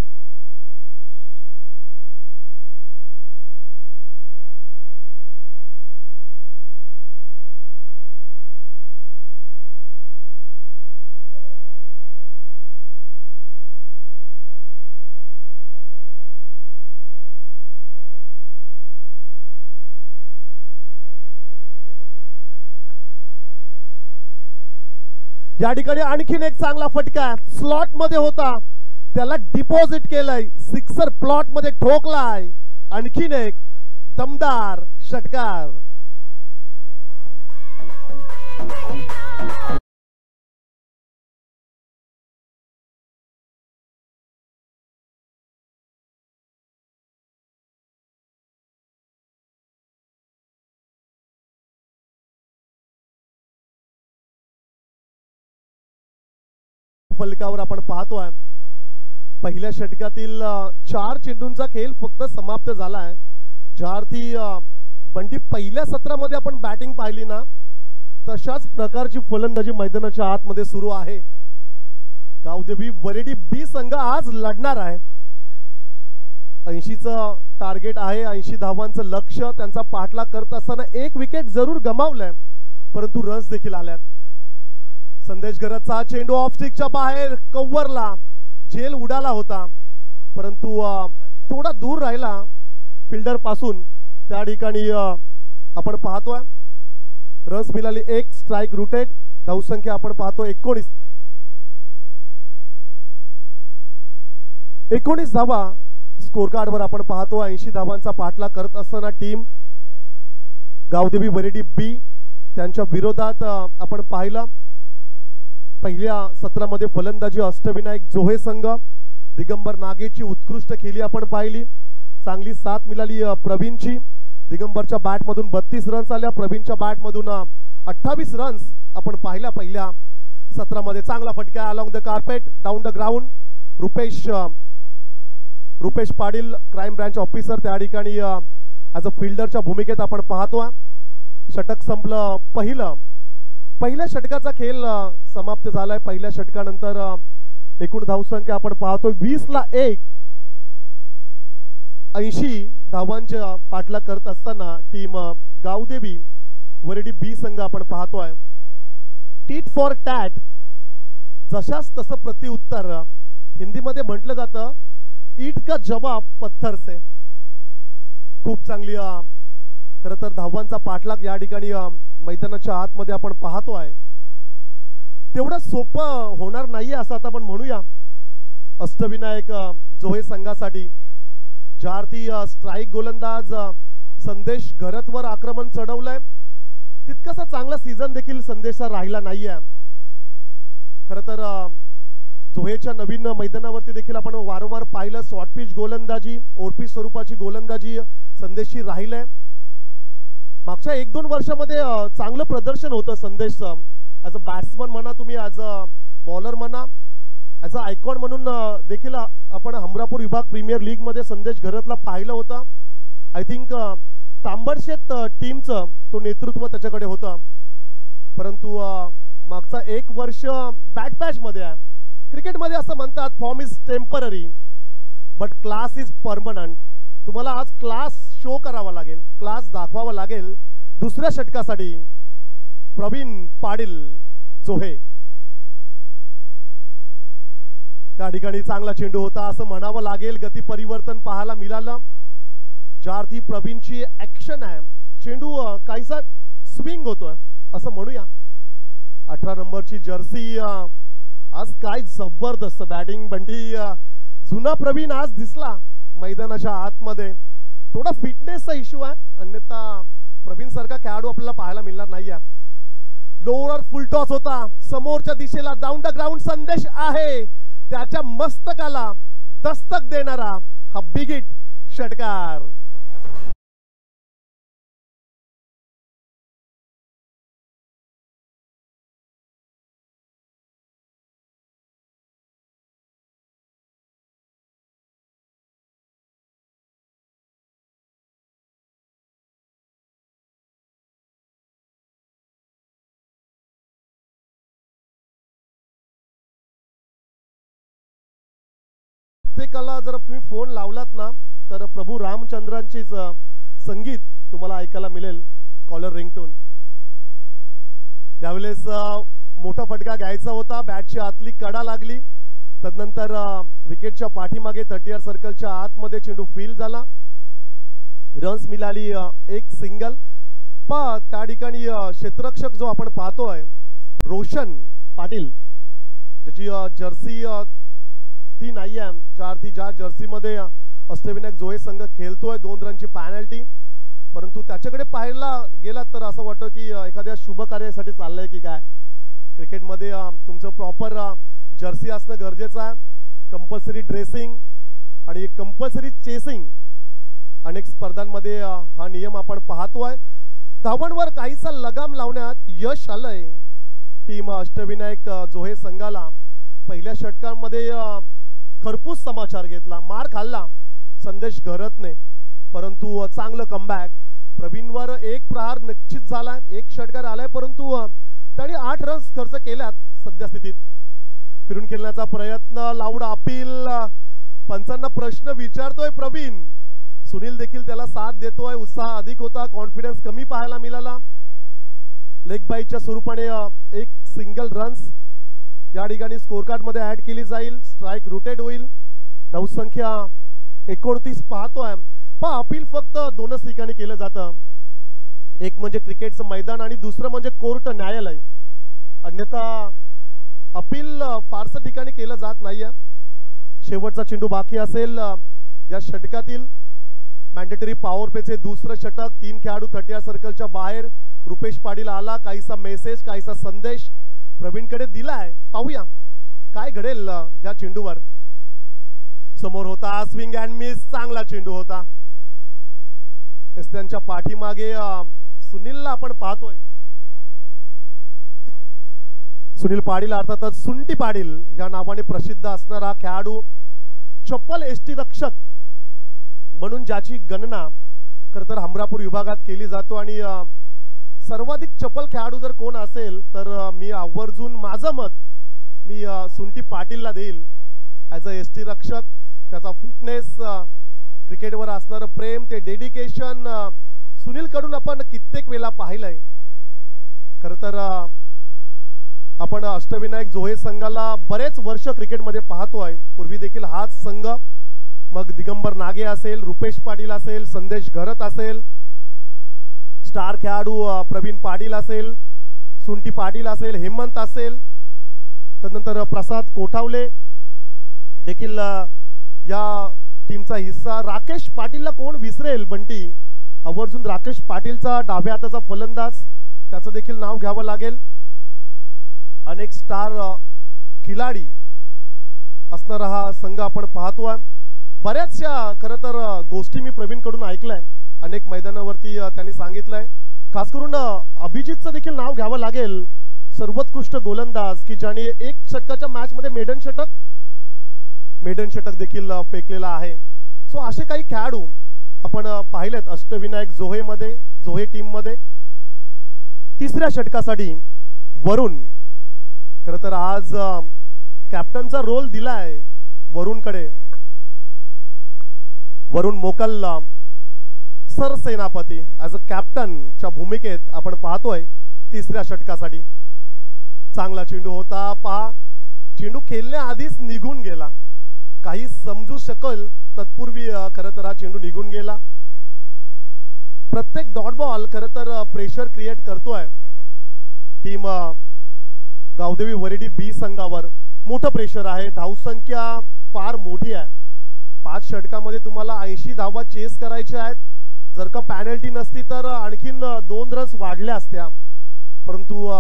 या ठिकाणी आणखीन एक चांगला फटका स्लॉट मध्ये होता त्याला डिपॉझिट केलंय. सिक्सर प्लॉट मध्ये ठोकलाय. आणखीन एक दमदार षटकार. फलकावर आपण पाहतोय पहिल्या षटकातील 4 चेंडूंचा खेळ फक्त समाप्त झालाय. ज्या अर्थी बंटी पहिल्या सत्रामध्ये आपण बॅटिंग पाहिली ना तशाच प्रकारची फलंदाजी मैदानाच्या आतमध्ये सुरू आहे. गावदेवी वरेडी बी संघ आज लढणार आहे. 80चं टार्गेट आहे. 80 धावांचं लक्ष. त्यांचा पाठलाग करत असताना एक विकेट जरूर गमावलाय परंतु रन्स देखील आल्यात. संदेश गरजचा चेंडू ऑफ स्टिकच्या बाहेर कव्हरला. झेल उडाला होता परंतु थोडा दूर राहिला फिल्डर पासून त्या ठिकाणी आपण पाहतोय रन्स मिळाली 1 स्ट्राइक रूटेड धावसंख्या आपण पाहतो 19 धावा स्कोर कार्ड वर आपण पाहतो 80 धावांचा पाठलाग करत असताना टीम गावदेवी वरेडी बी त्यांच्या विरोधात आपण पाहिला पहिल्या सत्रामध्ये फलंदाजी अष्टविनायक जोहे संघ दिगंबर नागेची उत्कृष्ट खेळी आपण पाहिली चांगली साथ मिळाली प्रवीणची दिगंबरच्या बॅट मधून 32 रन्स आल्या प्रवीणच्या बॅट मधून 28 रन्स आपण पाहिल्या पहिल्या सत्रामध्ये चांगला फटका along the carpet down the ground Rupesh Patil crime branch officer त्या ठिकाणी ॲज अ फिल्डरच्या भूमिकेत आपण पाहतोय षटक संपलं पहिल्या षटकाचा खेळ समाप्त झालाय पहिल्या षटकानंतर एकूण धावसंख्या आपण पाहतोय 20-1 80 धावांच्या पाठलाग करत असताना टीम गावदेवी वरेडी बी संघ आपण पाहतोय टीट फॉर टॅट जशास तसं प्रत्युत्तर हिंदीमध्ये म्हटलं जातं ईट का जवाब पत्थर से खूप चांगली खरं तर धावांचा पाठलाग या ठिकाणी मैदानाच्या आतमध्ये आपण पाहतोय तेवढं सोपं होणार नाहीये असं आता आपण म्हणूया अष्टविनायक जोहे संघासाठी ज्या अर्थी स्ट्राइक गोलंदाज संदेश घरतवर आक्रमण चढवलंय तितकासा चांगला सीझन देखील संदेशचा राहिला नाहीये खरं तर जोहेच्या नवीन मैदानावरती देखील आपण वारंवार पाहिलं शॉर्ट पिच गोलंदाजी ओरपी स्वरूपाची गोलंदाजी संदेशची राहिलंय मागच्या 1-2 वर्षामध्ये चांगलं प्रदर्शन होतं संदेशचं ॲज अ बॅट्समन म्हणा तुम्ही ॲज अ बॉलर म्हणा ॲज अ आयकॉन म्हणून देखील आपण हमरापूर विभाग प्रीमियर लीग मध्ये संदेश घरतला पाहिलं होतं आय थिंक तांबडशेत टीमचं तो नेतृत्व त्याच्याकडे होतं परंतु मागचा 1 वर्ष बॅट पॅच मध्ये आहे क्रिकेटमध्ये असं म्हणतात form is temporary but class is permanent तुम्हाला आज क्लास शो करावा लागेल क्लास दाखवावा लागेल दुसऱ्या षटकासाठी प्रवीण पाटील जोहे त्या ठिकाणी चांगला चेंडू होता असं म्हणावं लागेल गती परिवर्तन पाहायला मिळालं ज्या अर्थी प्रवीणची ऍक्शन आहे चेंडू काहीसा स्विंग होतोय असं म्हणूया 18 नंबरची जर्सी आज काय जबरदस्त बॅटिंग बंटी जुना प्रवीण आज दिसला मैदानाच्या आतमध्ये थोडा फिटनेसचा इश्यू आहे अन्यथा प्रवीण सारखा खेळाडू आपल्याला पाहायला मिळणार नाहीये लोअर फुल टॉस होता समोरच्या दिशेला डाऊन द ग्राउंड संदेश आहे त्याच्या मस्तकाला दस्तक देणारा हा बिग हिट षटकार प्रत्येकाला जर तुम्ही फोन लावलात ना तर प्रभू रामचंद्रांचीच संगीत तुम्हाला ऐकायला मिळेल कॉलर रिंगटोन यावेळेस मोठा फटका घ्यायचा होता बॅटची आतली कडा लागली तदनंतर विकेटच्या पाठीमागे 30 सर्कलच्या आतमध्ये चेंडू फील झाला रन्स मिळाली 1 सिंगल त्या ठिकाणी क्षेत्ररक्षक जो आपण पाहतोय रोशन पाटील ज्याची जर्सी ती नाही आहे ज्या अर्थी ज्या जर्सीमध्ये अष्टविनायक जोहे संघ खेळतोय 2 रनची पॅनल्टी परंतु त्याच्याकडे पाहायला गेलात तर असं वाटतं की एखाद्या शुभ कार्यासाठी चाललंय की काय क्रिकेटमध्ये तुमचं प्रॉपर जर्सी असणं गरजेचं आहे कंपल्सरी ड्रेसिंग आणि कंपल्सरी चेसिंग अनेक स्पर्धांमध्ये हा नियम आपण पाहतोय धावांवर काहीसा लगाम लावण्यात यश आलंय टीम अष्टविनायक जोहे संघाला पहिल्या षटकांमध्ये खरपूस समाचार घेतला मार खाल्ला संदेश घरतने परंतु चांगलं कमबॅक प्रवीणवर 1 प्रहार निश्चित झालाय 1 षटकार आलाय परंतु त्याने 8 रन्स खर्च केल्यात सद्यस्थितीत फिरून खेळण्याचा प्रयत्न लाऊड अपील पंचांना प्रश्न विचारतोय प्रवीण सुनील देखील त्याला साथ देतोय उत्साह अधिक होता कॉन्फिडन्स कमी पाहायला मिळाला लेग बाईच्या स्वरूपाने 1 सिंगल रन्स या ठिकाणी स्कोर कार्ड मध्ये ऍड केली जाईल स्ट्राइक रूटेड होईल धावसंख्या 29 पाहतोय अपील फक्त दोनच ठिकाणी केलं जातं, एक म्हणजे क्रिकेटचं मैदान आणि दुसरं म्हणजे कोर्ट न्यायालय. अन्यथा अपील फारसं ठिकाणी केलं जात नाहीये. शेवटचा चेंडू बाकी असेल. या षटकातील मॅन्डेटरी पॉवर प्लेचे दुसरं षटक. 3 खेळाडू 30 सर्कलच्या बाहेर. रुपेश पाटील आला. काहीसा मेसेज, काहीसा संदेश प्रवीणकडे दिलाय. पाहूया काय घडेल या चेंडूवर. समोर होता स्विंग अँड मिस. चांगला चेंडू होता. त्यांच्या पाठीमागे सुनीलला आपण पाहतोय. सुनील पाटील अर्थातच सुंटी पाटील या नावाने प्रसिद्ध असणारा खेळाडू, चप्पल एसटी रक्षक म्हणून ज्याची गणना खरं तर हमरापूर विभागात केली जातो. आणि सर्वाधिक चप्पल खेळाडू जर कोण असेल तर मी आवर्जून माझं मत मी सुंटी पाटीलला देईल. ॲज अ एसटी रक्षक त्याचा फिटनेस, क्रिकेटवर असणारं प्रेम, ते डेडिकेशन सुनील कडून आपण कित्येक वेळा पाहिलंय. खरं तर आपण अष्टविनायक जोहे संघाला बरेच वर्ष क्रिकेटमध्ये पाहतोय. पूर्वी देखील हाच संघ, मग दिगंबर नागे असेल, रुपेश पाटील असेल, संदेश घरत असेल, स्टार खेळाडू प्रवीण पाटील असेल, सुंटी पाटील असेल, हेमंत असेल, त्यानंतर प्रसाद कोठावले देखील या टीमचा हिस्सा. राकेश पाटीलला कोण विसरेल बंटी. आवर्जून राकेश पाटीलचा डाव्या हाताचा फलंदाज, त्याचं देखील नाव घ्यावं लागेल. अनेक स्टार खिलाडी असणारा हा संघ आपण पाहतोय. बऱ्याचशा खरं तर गोष्टी मी प्रवीणकडून ऐकलंय. अनेक मैदानावरती त्यांनी सांगितलंय. खास करून अभिजितचं देखील नाव घ्यावं लागेल. सर्वोत्कृष्ट गोलंदाज की ज्याने एक षटकाच्या मॅच मध्ये मेडन षटक देखील फेकलेला आहे. सो असे काही खेळाडू आपण पाहिलेत अष्टविनायक जोहे टीम मध्ये. तिसऱ्या षटकासाठी वरुण, खरं तर आज कॅप्टनचा रोल दिलाय वरुणकडे. वरुण मोकल सरसेनापती ॲज अ कॅप्टनच्या भूमिकेत आपण पाहतोय तिसऱ्या षटकासाठी. चांगला चेंडू होता. पहा, चेंडू खेळण्याआधीच निघून गेला. काही समजू शकल तत्पूर्वी खरं तर हा चेंडू निघून गेला. प्रत्येक डॉट बॉल खरं तर प्रेशर क्रिएट करतोय. टीम गावदेवी वरेडी बी संघावर मोठं प्रेशर आहे. धावसंख्या फार मोठी आहे. 5 षटकामध्ये तुम्हाला 80 धावा चेस करायच्या आहेत. जर का पॅनल्टी नसती तर आणखीन 2 रन्स वाढल्या असत्या, परंतु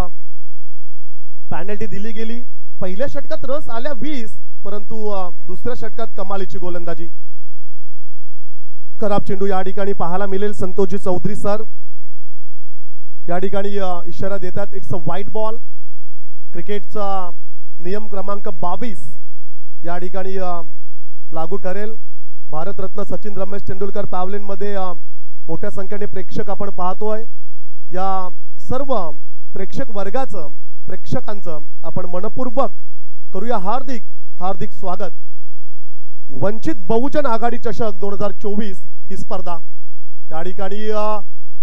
पॅनल्टी दिली गेली. पहिल्या षटकात रन्स आल्या 20, परंतु दुसऱ्या षटकात कमालीची गोलंदाजी. खराब चेंडू या ठिकाणी पाहायला मिळेल. संतोषजी चौधरी सर या ठिकाणी इशारा देतात, इट्स अ वाईट बॉल. क्रिकेटचा नियम क्रमांक 22 या ठिकाणी लागू ठरेल. भारतरत्न सचिन रमेश तेंडुलकर पॅव्हलियनमध्ये मोठ्या संख्येने प्रेक्षक आपण पाहतोय. या सर्व प्रेक्षकांचं आपण मनपूर्वक करूया हार्दिक स्वागत. वंचित बहुजन आघाडी चषक 2024 ही स्पर्धा. या ठिकाणी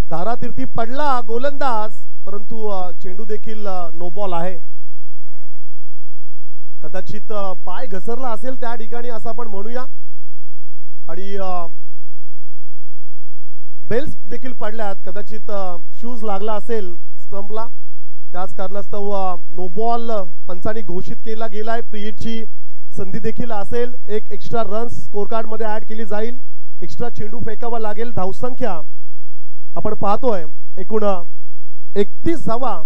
धारातीर्थी पडला गोलंदाज, परंतु चेंडू देखील नो बॉल आहे. कदाचित पाय घसरला असेल त्या ठिकाणी असं आपण म्हणूया. आणि बेल्स देखील पडल्यात. कदाचित शूज लागला असेल स्टंपला. त्याच कारणास्तव नो बॉल पंचांनी घोषित केला गेलाय. फ्री हिटची संधी देखील असेल. एक एक्स्ट्रा रन्स स्कोर कार्ड मध्ये ऍड केली जाईल. एक्स्ट्रा चेंडू फेकावा लागेल. धावसंख्या आपण पाहतोय एकूण 31 धावा.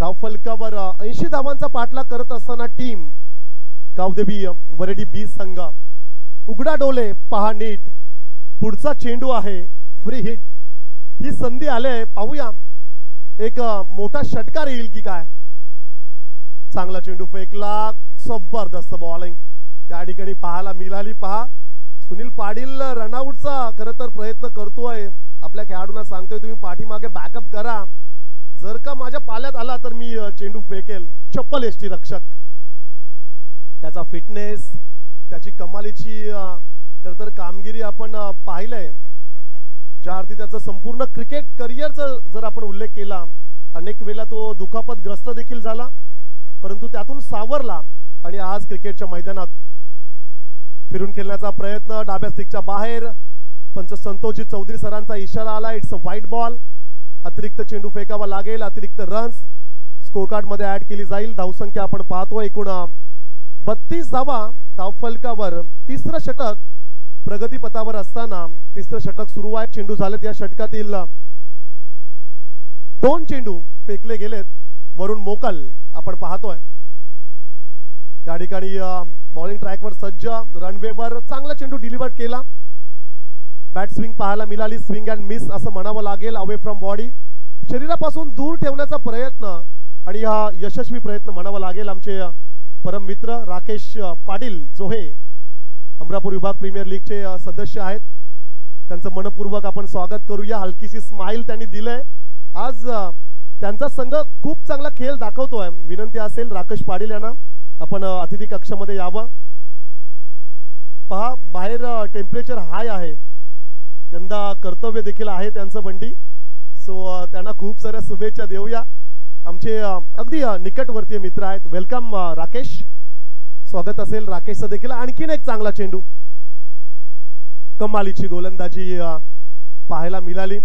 धावफलकावर 80 धावांचा पाठलाग करत असताना टीम गावदेवी वरेडी बी संघ. उघडा डोले पहा नीट. पुढचा चेंडू आहे फ्री हिट. ही संधी आले. पाहूया एक मोठा षटकार येईल की काय. चांगला चेंडू फेकला. जबरदस्त बॉलिंग या ठिकाणी पाहायला मिळाली. पहा, सुनील पाटील रनआउटचा खरं तर प्रयत्न करतोय. आपल्या खेळाडूंना सांगतोय तुम्ही पाठीमागे बॅकअप करा. जर का माझ्या पाल्यात आला तर मी चेंडू फेकेल. चप्पल एसटी रक्षक. त्याचा फिटनेस, त्याची कमालीची खरं तर कामगिरी आपण पाहिलंय. ज्या अर्थी त्याचं संपूर्ण क्रिकेट करिअरचा जर आपण उल्लेख केला, अनेक वेळा तो दुखापतग्रस्त देखील झाला, परंतु त्यातून सावरला आणि आज क्रिकेटच्या मैदानात फिरून खेळण्याचा प्रयत्न. डाव्या स्टिकच्या बाहेर पंच संतोषजी चौधरी सरांचा इशारा आला. It's a white ball. अतिरिक्त चेंडू फेकावा लागेल. अतिरिक्त रन्स स्कोर कार्ड मध्ये ऍड केली जाईल. धावसंख्या आपण पाहतो एकूण 32 धावा धावफलकावर. तिसरं षटक प्रगतीपथावर असताना तिसरं षटक सुरू आहे. चेंडू झालेत. या षटकातील 2 चेंडू फेकले गेलेत. वरून मोकल आपण पाहतोय. या ठिकाणी बॉलिंग ट्रॅकवर सज्ज. रनवेवर चांगला चेंडू डिलिव्हर केला. बॅट स्विंग पाहायला मिळाली. स्विंग अँड मिस असं म्हणावं लागेल. अवे फ्रॉम बॉडी, शरीरापासून दूर ठेवण्याचा प्रयत्न आणि हा यशस्वी प्रयत्न म्हणावा लागेल. आमचे परम मित्र राकेश पाटील जोहे अमरापूर विभाग प्रीमियर लीगचे सदस्य आहेत. त्यांचं मनपूर्वक आपण स्वागत करूया. हलकीशी स्माइल त्यांनी दिलंय. आज त्यांचा संघ खूप चांगला खेळ दाखवतोय. विनंती असेल राकेश पाटील यांना आपण अतिथी कक्षामध्ये यावं. पहा बाहेर टेम्परेचर हाय आहे. यंदा कर्तव्य देखील आहे त्यांचं बंडी. सो त्यांना खूप साऱ्या शुभेच्छा देऊया. आमचे अगदी निकटवर्तीय मित्र आहेत. वेलकम राकेश. स्वागत असेल राकेशचं देखील. आणखीन एक चांगला चेंडू. कमालीची गोलंदाजी पाहायला मिळाली.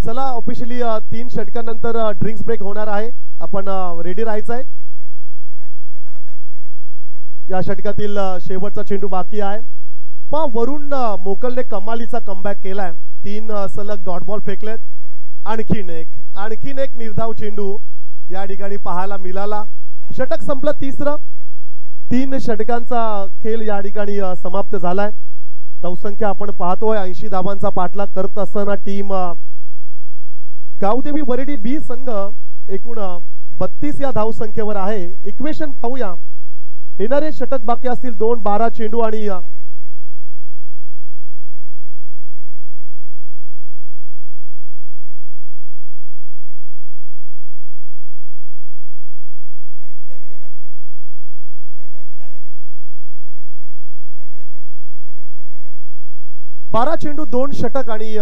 चला ऑफिशियली 3 षटकानंतर ड्रिंक्स ब्रेक होणार आहे. आपण रेडी राहायचं आहे. या षटकातील शेवटचा चेंडू बाकी आहे. पहा वरून मोकलने कमालीचा कमबॅक केलाय. 3 सलग डॉट बॉल फेकलेत. आणखीन एक निर्धाव चेंडू या ठिकाणी पाहायला मिळाला. षटक संपलं तिसरं. 3 षटकांचा खेळ या ठिकाणी समाप्त झालाय. धावसंख्या आपण पाहतोय 80 धावांचा पाठलाग करत असताना टीम गावदेवी वरेडी बी संघ एकूण 32 या धावसंख्येवर आहे. इक्वेशन पाहूया. येणारे षटक बाकी असतील 2, 12 चेंडू आणि बारा चेंडू 2 षटक आणि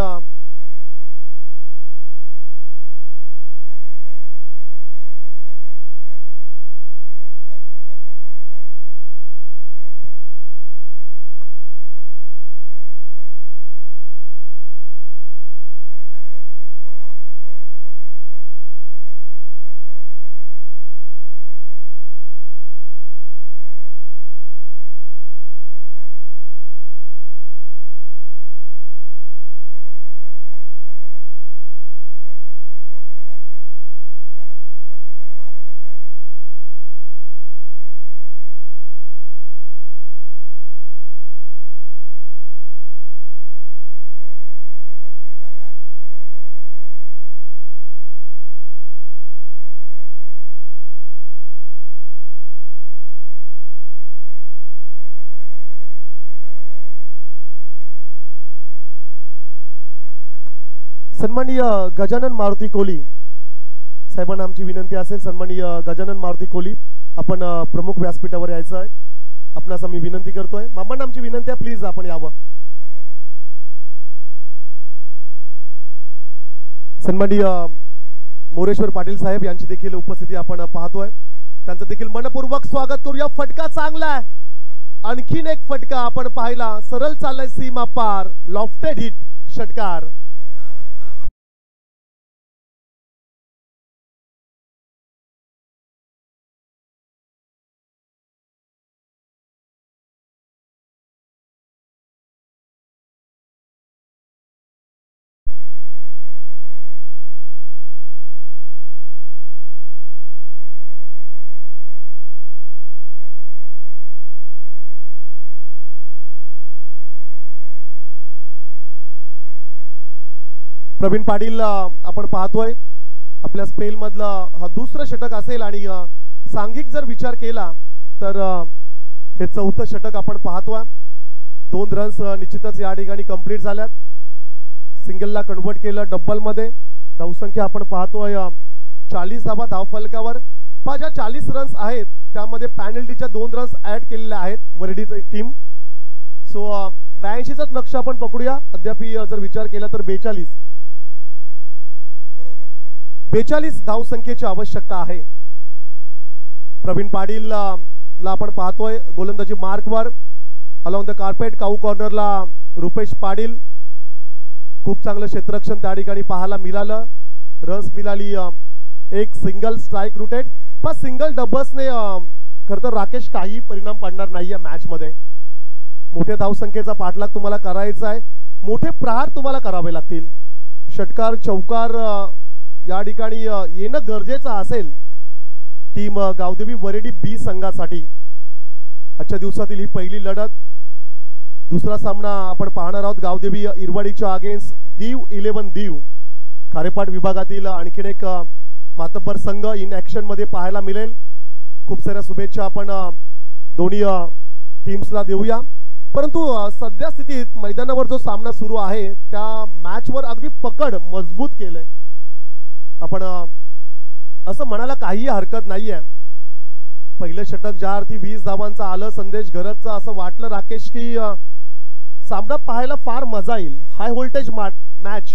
सन्माननीय गजानन मारुती कोली साहेबांना आमची विनंती असेल. सन्माननीय गजानन मारुती कोली आपण प्रमुख व्यासपीठावर यायचं आहे. आपणास आम्ही विनंती करतोय. मामांना आमची विनंती आहे प्लीज आपण यावं. सन्माननीय मोरेश्वर पाटील साहेब यांची देखील उपस्थिती आपण पाहतोय. त्यांचं देखील मनपूर्वक स्वागत करूया. फटका चांगला आहे. आणखीन एक फटका आपण पाहिला. सरळ चाललाय सीमा पार. लॉफ्टेड हिट षटकार. प्रवीण पाटील आपण पाहतोय. आपल्या स्पेल मधलं हा दुसरं षटक असेल आणि सांघिक जर विचार केला तर हे 4थं षटक आपण पाहतोय. 2 रन्स निश्चितच या ठिकाणी कंप्लीट झाल्यात. सिंगलला कन्वर्ट केलं डबल मध्ये. धावसंख्या आपण पाहतोय 40 धावा धावफलकावर. ज्या 40 रन्स आहेत त्यामध्ये पॅनल्टीच्या 2 रन्स ऍड केलेल्या आहेत वरडी टीम. सो 82च लक्ष आपण पकडूया. अद्याप जर विचार केला तर 42 धावसंख्येची आवश्यकता आहे. प्रवीण पाटील ला आपण पाहतोय गोलंदाजी मार्कवर. अलॉंग द कार्पेट काऊ कॉर्नरला रुपेश पाटील. खूप चांगलं क्षेत्ररक्षण त्या ठिकाणी पाहायला मिळालं. रस मिळाली. एक सिंगल स्ट्राइक रुटेड, पण सिंगल डबल्सने खरं तर राकेश काही परिणाम पडणार नाहीये मॅच मध्ये. मोठ्या धावसंख्येचा पाठलाग तुम्हाला करायचा आहे, मोठे प्रहार तुम्हाला करावे लागतील. षटकार चौकार या ठिकाणी येणं गरजेचं असेल टीम गावदेवी वरेडी बी संघासाठी. आजच्या दिवसातील ही पहिली लढत. दुसरा सामना आपण पाहणार आहोत गावदेवी इरवाडीच्या अगेन्स्ट दीव 11 दीव. खारेपाट विभागातील आणखीन एक मातब्बर संघ इन ऍक्शन मध्ये पाहायला मिळेल. खूप साऱ्या शुभेच्छा आपण दोन्ही टीम्सला देऊया. परंतु सध्या स्थितीत मैदानावर जो सामना सुरू आहे त्या मॅचवर अगदी पकड मजबूत केलंय आपण, असं म्हणायला काही हरकत नाहीये. पहिलं षटक ज्या अर्थी 20 धावांचं आलं संदेश घरतचं, असं वाटलं राकेश की सामना पाहायला फार मजा येईल. हाय व्होल्टेज मॅच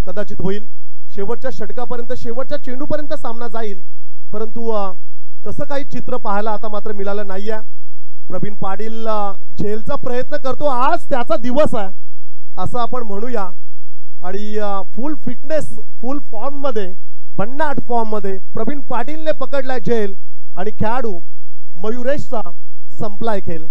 कदाचित होईल. शेवटच्या षटकापर्यंत शेवटच्या चेंडूपर्यंत सामना जाईल, परंतु तसं काही चित्र पाहायला आता मात्र मिळालं नाहीये. प्रवीण पाटील झेलचा प्रयत्न करतो, आज त्याचा दिवस आहे असं आपण म्हणूया. आणि फुल फिटनेस फुल फॉर्म मध्ये भन्नाट फॉर्म मध्ये प्रवीण पाटीलने पकडलाय झेल आणि खेळाडू मयुरेशचा संपलाय खेळ.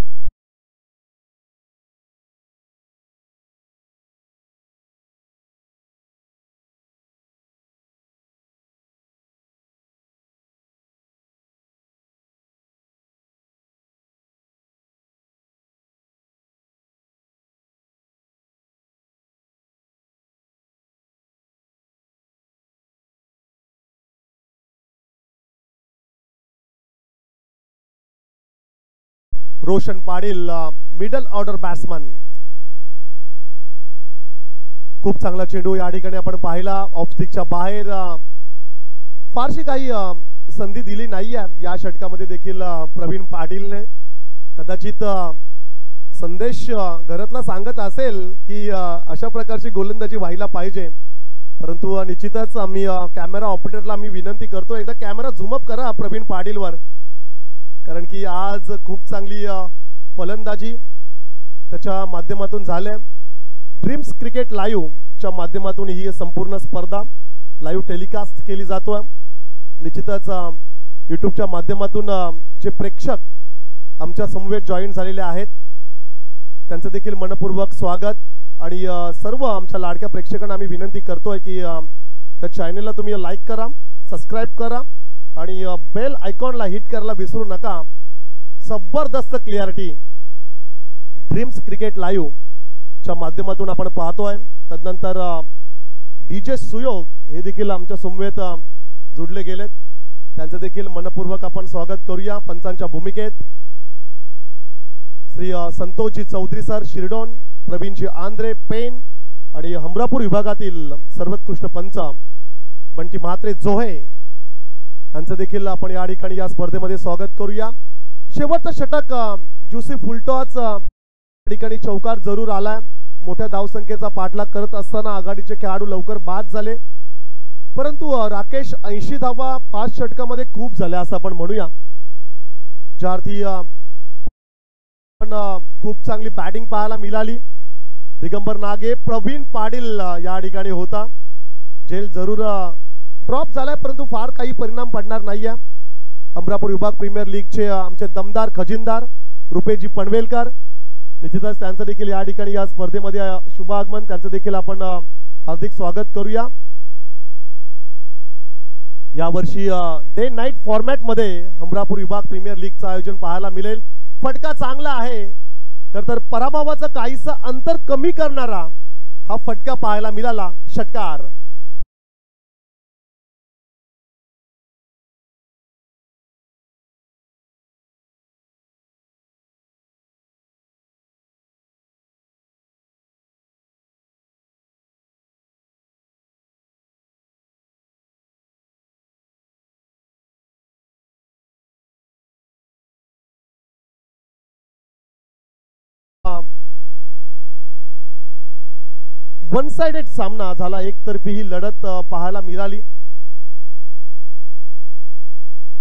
Roshan Patil middle order batsman. खूप चांगला चेंडू या ठिकाणी आपण पाहिला. ऑफस्टिकच्या बाहेर फारशी काही संधी दिली नाहीये या षटकामध्ये देखील प्रवीण पाटीलने. कदाचित संदेश घरातला सांगत असेल की अशा प्रकारची गोलंदाजी व्हायला पाहिजे, परंतु निश्चितच आम्ही कॅमेरा ऑपरेटरला मी विनंती करतो एकदा कॅमेरा झूम अप करा प्रवीण पाटीलवर, कारण की आज खूप चांगली फलंदाजी त्याच्या माध्यमातून झाले. ड्रीम्स क्रिकेट लाईव्ह च्या माध्यमातून ही संपूर्ण स्पर्धा लाईव्ह टेलिकास्ट केली जातोय. निश्चितच यूट्यूबच्या माध्यमातून जे प्रेक्षक आमच्या समवेत जॉईन झालेले आहेत त्यांचं देखील मनपूर्वक स्वागत. आणि सर्व आमच्या लाडक्या प्रेक्षकांना आम्ही विनंती करतोय की या चॅनलला तुम्ही लाईक करा, सबस्क्राईब करा आणि बेल आयकॉनला हिट करायला विसरू नका. जबरदस्त क्लिअरिटी ड्रीम्स क्रिकेट लाईव्ह च्या माध्यमातून आपण पाहतोय. तदनंतर डीजे सुयोग हे देखील आमच्या समवेत जोडले गेलेत, त्यांचं देखील मनपूर्वक आपण स्वागत करूया. पंचांच्या भूमिकेत Shri Santoshji Chaudhari sir Shirdon, Pravinji Andre pen आणि हमरापूर विभागातील सर्वोत्कृष्ट पंच बंटी म्हात्रे जोहे यांचं देखील आपण या ठिकाणी या स्पर्धेमध्ये स्वागत करूया. शेवटचं षटक ज्युसी फुलटॉस या ठिकाणी चौकार जरूर आलाय. मोठ्या धावसंख्येचा पाठलाग करत असताना आघाडीचे खेळाडू लवकर बाद झाले, परंतु राकेश 80 धावा 5 षटकामध्ये खूप झाल्या असं आपण म्हणूया. ज्या अर्थी खूप चांगली बॅटिंग पाहायला मिळाली. दिगंबर नागे, प्रवीण पाटील या ठिकाणी होता. झेल जरूर ड्रॉप झालाय, परंतु फार काही परिणाम पडणार नाहीये. अमरापूर विभाग प्रीमियर लीगचे आमचे दमदार खजिनदार रुपेशजी पनवेलकर, निश्चितच त्यांचं देखील या ठिकाणी या स्पर्धेमध्ये शुभ आगमन, त्यांचं देखील आपण हार्दिक स्वागत करूया. यावर्षी डे नाईट फॉर्मॅट मध्ये अमरापूर विभाग प्रीमियर लीगचं आयोजन पाहायला मिळेल. फटका चांगला आहे, तर पराभवाचं काहीसं अंतर कमी करणारा हा फटका पाहायला मिळाला. षटकार वन साइडेड सामना झाला. एकतर्फी ही लढत पाहायला मिळाली.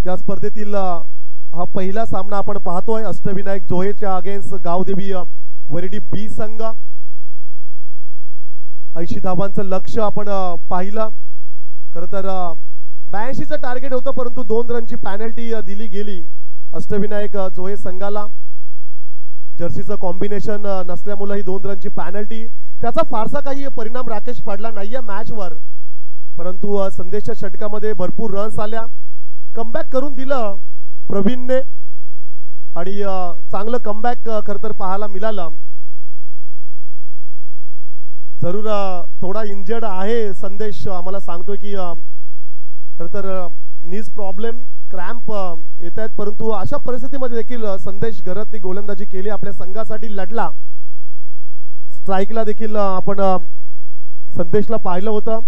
या स्पर्धेतील हा पहिला सामना आपण पाहतोय अष्टविनायक जोहेच्या अगेन्स्ट गावदेवी वरेडी बी संघ. 80 धावांचं लक्ष आपण पाहिलं. खरं तर 82चं टार्गेट होतं, परंतु 2 रनची पॅनल्टी दिली गेली अष्टविनायक जोहे संघाला. जर्सीचं कॉम्बिनेशन नसल्यामुळे ही 2 रनची पॅनल्टी, त्याचा फारसा काही परिणाम राकेश पडला नाहीये मॅचवर. परंतु संदेशच्या षटकामध्ये भरपूर रन्स आल्या, कमबॅक करून दिलं प्रवीणने आणि चांगलं कमबॅक खरं तर पाहायला मिळालं. जरूर थोडा इंजर्ड आहे संदेश, आम्हाला सांगतोय की खरं तर नीज प्रॉब्लेम, क्रॅम्प येत आहेत, परंतु अशा परिस्थितीमध्ये देखील संदेश घरातली गोलंदाजी केली, आपल्या संघासाठी लढला. स्ट्राईकला देखील आपण संदेशला पाहिलं होतं.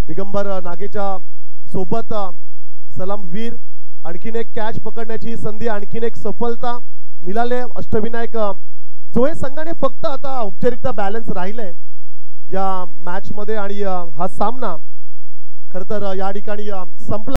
दिगंबर नागेच्या सोबत सलामवीर, आणखीन एक कॅच पकडण्याची संधी, आणखीन एक सफलता मिळाले अष्टविनायक जोहे संघाने. फक्त आता औपचारिकता बॅलन्स राहिले या मॅच मध्ये आणि हा सामना खरं तर या ठिकाणी संपला.